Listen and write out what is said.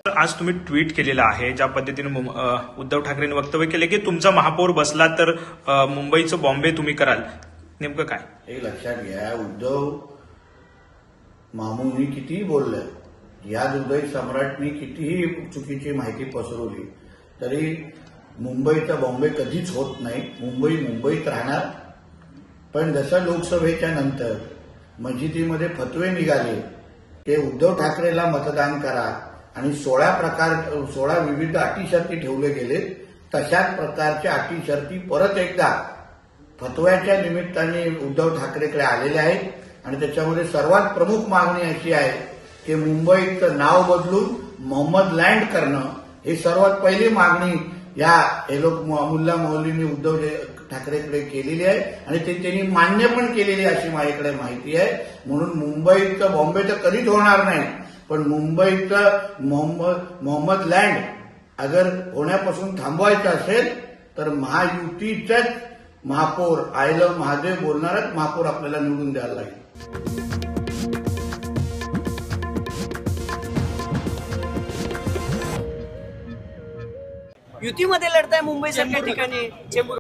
तर आज तुम्ही ट्विट केलेलं आहे ज्या पद्धतीने उद्धव ठाकरेंनी वक्तव्य केले की तुमचा महापौर बसला तर मुंबईचं बॉम्बे तुम्ही कराल, नेमकं काय? हे लक्षात घ्या, उद्धव मामूंनी कितीही बोललं, या दुर्दैवी सम्राटनी कितीही चुकीची माहिती पसरवली तरी मुंबईचा बॉम्बे कधीच होत नाही. मुंबई मुंबईत राहणार. पण जसं लोकसभेच्या नंतर मस्जिदीमध्ये फतवे निघाले की उद्धव ठाकरेला मतदान करा आणि 16 विविध अटी शर्ती ठेवले गेले, तशाच प्रकारच्या अटी शर्ती परत एकदा फतव्याच्या निमित्ताने उद्धव ठाकरेकडे आलेल्या आहेत आणि त्याच्यामध्ये सर्वात प्रमुख मागणी अशी आहे की मुंबईचं नाव बदलून मोहम्मद लँड करणं, ही सर्वात पहिली मागणी या मुल्ला मौलवींनी उद्धव ठाकरेकडे केलेली आहे आणि ते त्यांनी मान्य पण केलेली अशी माझ्याकडे माहिती आहे. म्हणून मुंबईचं बॉम्बे तर कधीच होणार नाही, पण मुंबईचं मोहम्मद लँड अगर होण्यापासून थांबवायचं असेल तर महायुतीच्याच महापौर आय लव्ह महादेव बोलणारच महापौर आपल्याला निवडून द्यायला लागेल. युतीमध्ये लढताय मुंबई सारख्या ठिकाणी.